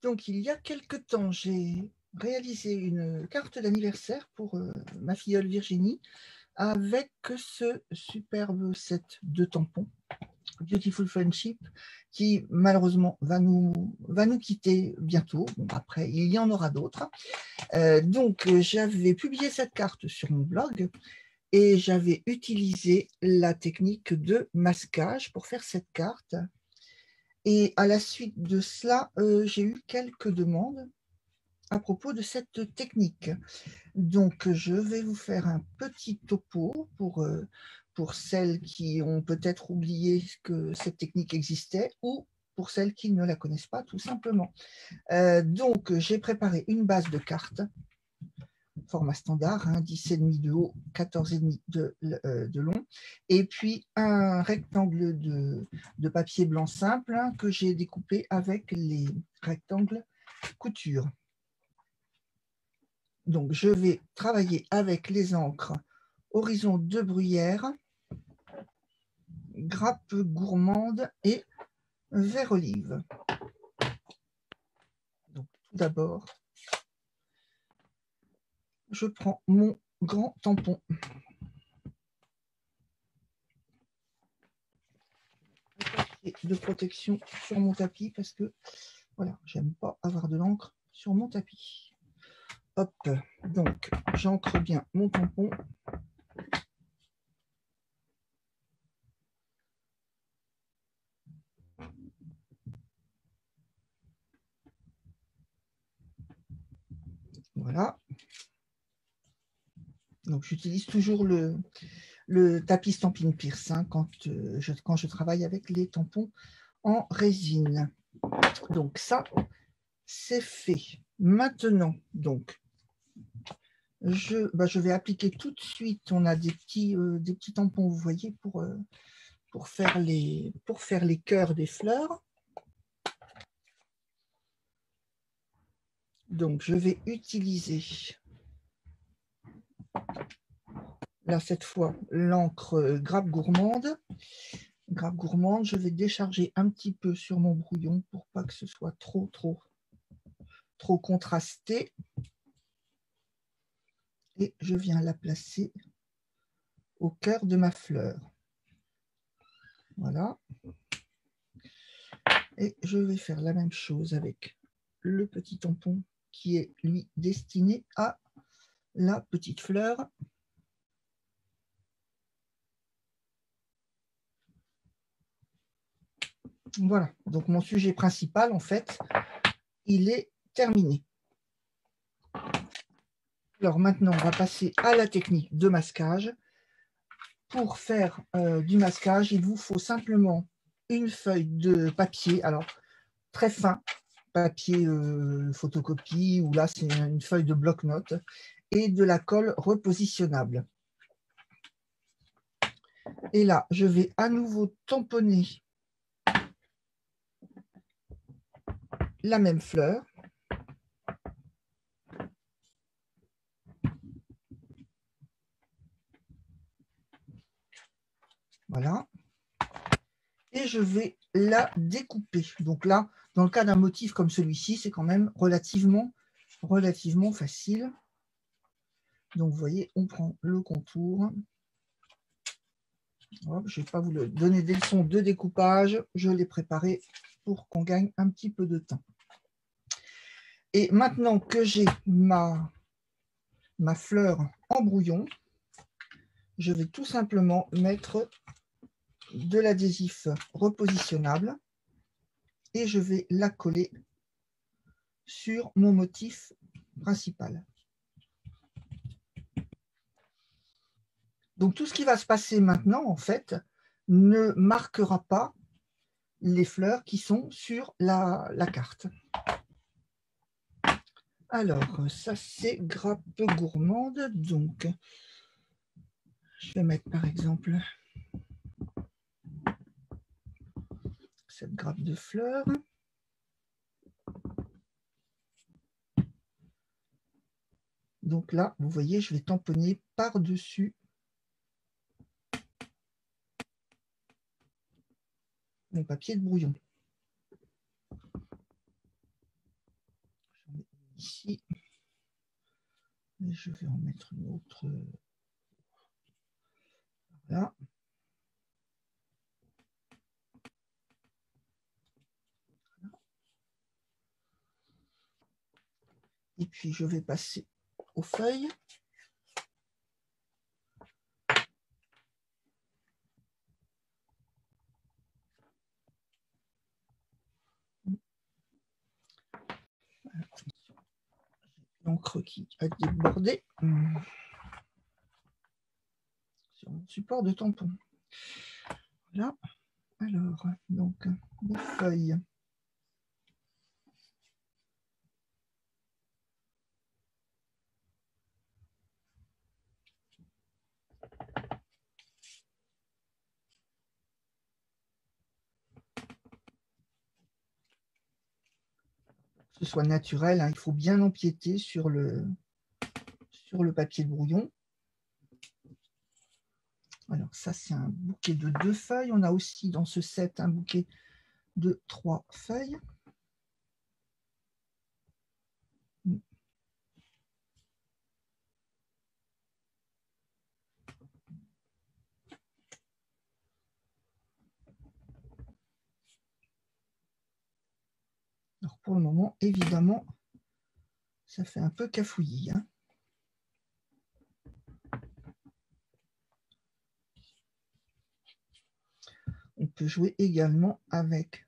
Donc, il y a quelque temps, j'ai réalisé une carte d'anniversaire pour ma filleule Virginie avec ce superbe set de tampons Beautiful Friendship qui malheureusement va nous quitter bientôt. Bon, après, il y en aura d'autres. Donc, j'avais publié cette carte sur mon blog et j'avais utilisé la technique de masquage pour faire cette carte. Et à la suite de cela, j'ai eu quelques demandes à propos de cette technique. Donc, je vais vous faire un petit topo pour celles qui ont peut-être oublié que cette technique existait ou pour celles qui ne la connaissent pas, tout simplement. Donc, j'ai préparé une base de cartes, format standard, 10,5 de haut, 14,5 de long, et puis un rectangle de papier blanc simple que j'ai découpé avec les rectangles couture. Donc, je vais travailler avec les encres Horizon de Bruyère, Grappe gourmande et Vert olive. Donc, tout d'abord, je prends mon grand tampon. De protection sur mon tapis parce que voilà, j'aime pas avoir de l'encre sur mon tapis. Hop, donc j'ancre bien mon tampon. Voilà. Donc j'utilise toujours le tapis Stampin' Pierce quand je travaille avec les tampons en résine. Donc ça, c'est fait. Maintenant, donc, je vais appliquer tout de suite. On a des petits tampons, vous voyez, pour faire les cœurs des fleurs. Donc, je vais utiliser, là, cette fois, l'encre Grappe gourmande. Grappe gourmande, je vais décharger un petit peu sur mon brouillon pour pas que ce soit trop contrasté. Et je viens la placer au cœur de ma fleur. Voilà. Et je vais faire la même chose avec le petit tampon qui est, lui, destiné à la petite fleur. Voilà, donc mon sujet principal, en fait, il est terminé. Alors maintenant, on va passer à la technique de masquage. Pour faire du masquage, il vous faut simplement une feuille de papier, alors très fin, papier photocopie, ou là, c'est une feuille de bloc-notes, et de la colle repositionnable. Et là, je vais à nouveau tamponner la même fleur. Voilà. Et je vais la découper. Donc là, dans le cas d'un motif comme celui-ci, c'est quand même relativement facile. Donc, vous voyez, on prend le contour. Hop, je ne vais pas vous donner des leçons de découpage. Je l'ai préparé pour qu'on gagne un petit peu de temps. Et maintenant que j'ai ma fleur en brouillon, je vais tout simplement mettre de l'adhésif repositionnable et je vais la coller sur mon motif principal. Donc tout ce qui va se passer maintenant, en fait, ne marquera pas les fleurs qui sont sur la carte. Alors, ça c'est Grappe gourmande. Donc, je vais mettre par exemple cette grappe de fleurs. Donc là, vous voyez, je vais tamponner par-dessus mon papier de brouillon. je vais en mettre une autre. Là. Et puis, je vais passer aux feuilles. L'encre qui a débordé sur mon support de tampon. Voilà. Alors, donc, les feuilles. Que ce soit naturel, hein, il faut bien empiéter sur le papier de brouillon. Alors ça, c'est un bouquet de 2 feuilles. On a aussi dans ce set un bouquet de 3 feuilles. Alors pour le moment, évidemment, ça fait un peu cafouillis, hein. On peut jouer également avec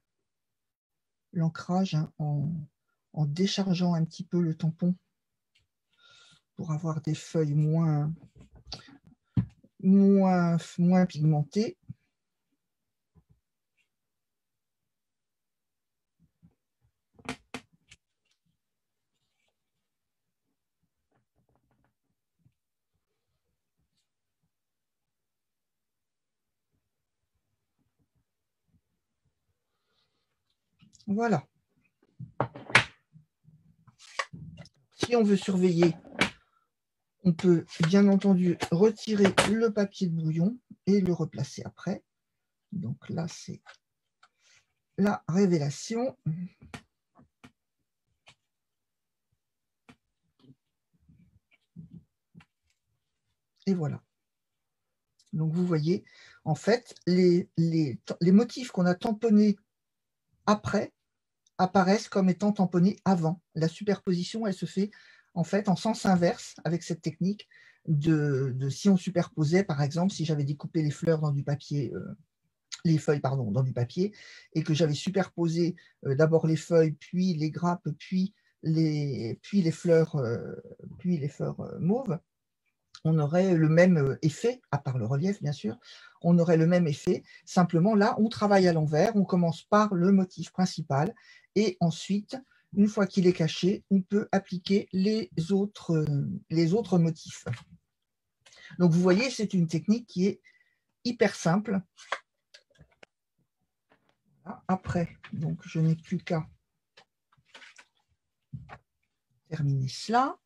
l'ancrage, hein, en déchargeant un petit peu le tampon pour avoir des feuilles moins pigmentées. Voilà. Si on veut surveiller, on peut bien entendu retirer le papier de brouillon et le replacer après. Donc là, c'est la révélation. Et voilà. Donc vous voyez, en fait, les motifs qu'on a tamponnés après apparaissent comme étant tamponnés avant. La superposition, elle se fait en fait en sens inverse avec cette technique de si on superposait, par exemple, si j'avais découpé les fleurs dans du papier, les feuilles, pardon, dans du papier, et que j'avais superposé d'abord les feuilles, puis les grappes, puis les fleurs mauves, on aurait le même effet, à part le relief bien sûr, on aurait le même effet, simplement là on travaille à l'envers, on commence par le motif principal et ensuite, une fois qu'il est caché, on peut appliquer les autres motifs. Donc vous voyez, c'est une technique qui est hyper simple. Après, donc je n'ai plus qu'à terminer cela.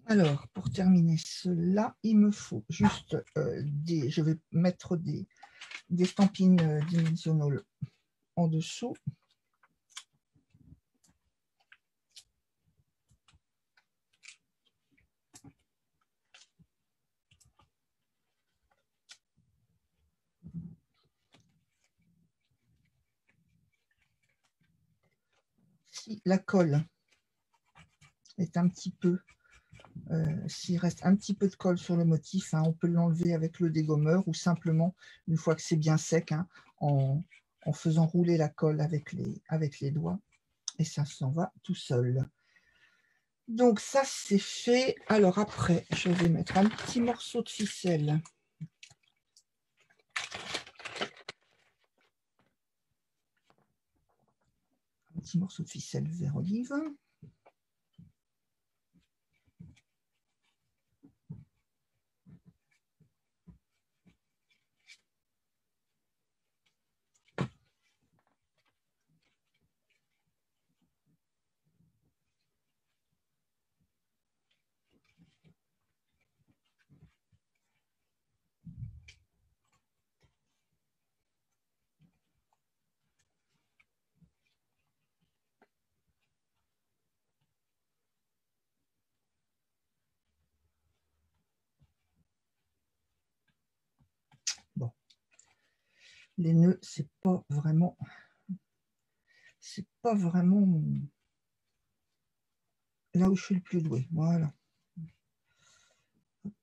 Alors, pour terminer cela, il me faut juste je vais mettre des stampines dimensional en dessous. Si la colle est un petit peu, s'il reste un petit peu de colle sur le motif, hein, on peut l'enlever avec le dégommeur ou simplement, une fois que c'est bien sec, hein, en faisant rouler la colle avec les doigts, et ça s'en va tout seul. Donc ça, c'est fait. Alors après, je vais mettre un petit morceau de ficelle. Un petit morceau de ficelle vert olive. Les nœuds, c'est pas vraiment là où je suis le plus doué. Voilà. Hop.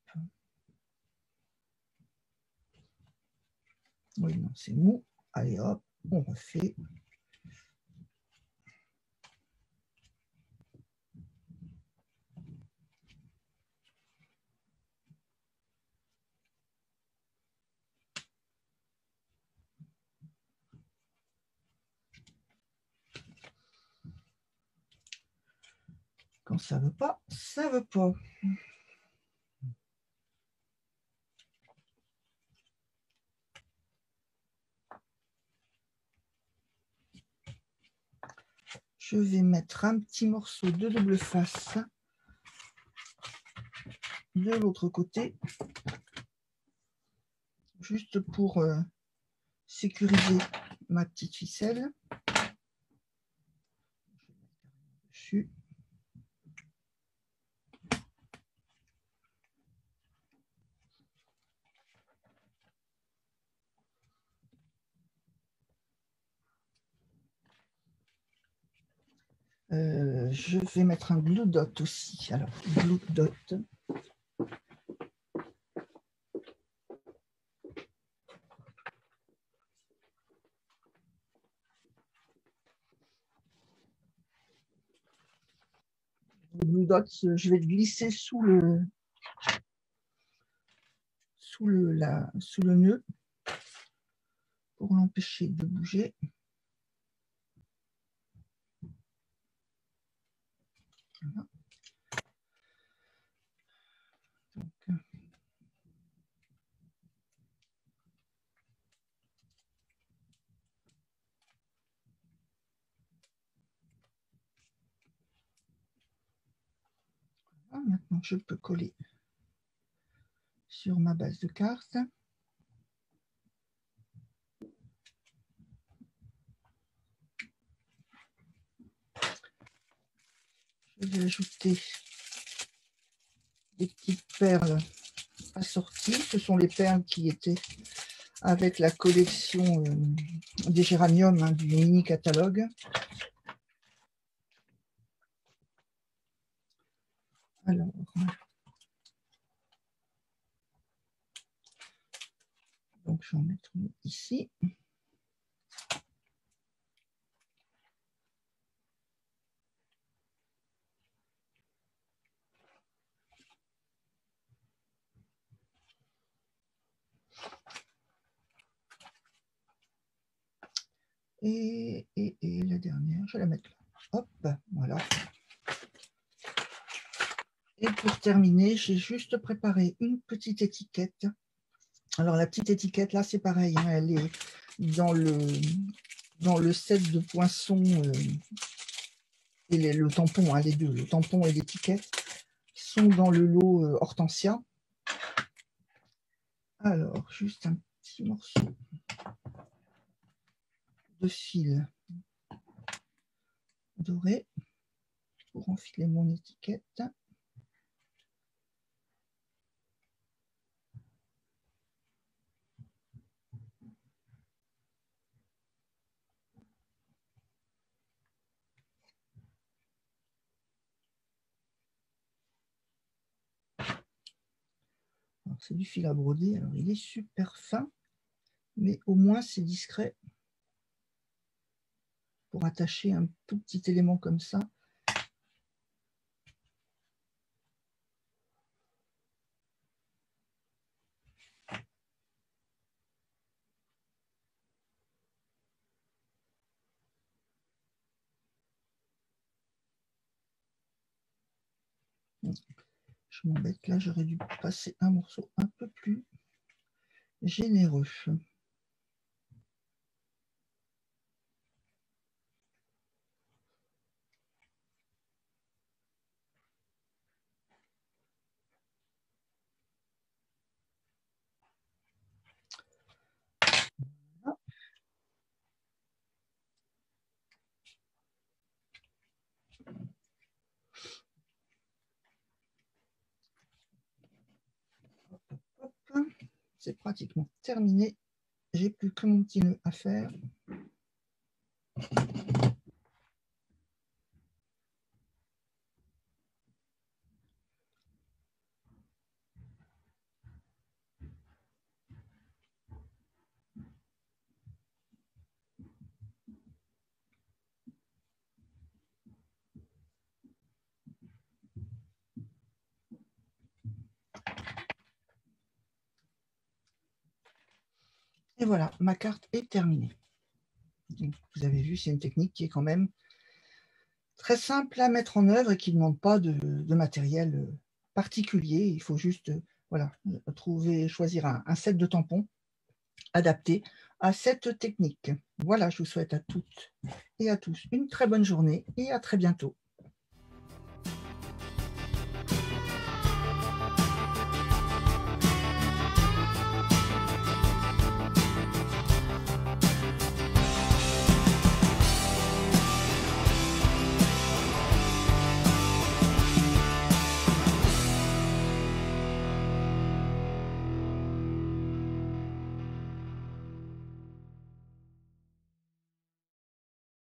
Oui, non, c'est mou. Allez hop, on refait. Quand ça veut pas, ça veut pas. Je vais mettre un petit morceau de double face de l'autre côté, juste pour sécuriser ma petite ficelle. Dessus. Je vais mettre un glue dot aussi. Alors, glue dot. Le glue dot, je vais le glisser sous le nœud pour l'empêcher de bouger. Voilà. Donc, voilà, maintenant, je peux coller sur ma base de carte. Je vais ajouter des petites perles assorties. Ce sont les perles qui étaient avec la collection des géraniums du mini catalogue. Alors, donc je vais en mettre une ici. Et la dernière, je vais la mettre là. Hop, voilà. Et pour terminer, j'ai juste préparé une petite étiquette. Alors la petite étiquette, là, c'est pareil, hein, elle est dans le set de poinçons et le tampon, hein, les deux, le tampon et l'étiquette, sont dans le lot Hortensia. Alors, juste un petit morceau de fil doré pour enfiler mon étiquette. C'est du fil à broder, alors il est super fin, mais au moins c'est discret pour attacher un tout petit élément comme ça. Je m'embête là, j'aurais dû passer un morceau un peu plus généreux. C'est pratiquement terminé. j'ai plus que mon petit nœud à faire. Et voilà, ma carte est terminée. Donc, vous avez vu, c'est une technique qui est quand même très simple à mettre en œuvre et qui ne demande pas de matériel particulier. Il faut juste voilà, choisir un set de tampons adapté à cette technique. Voilà, je vous souhaite à toutes et à tous une très bonne journée et à très bientôt.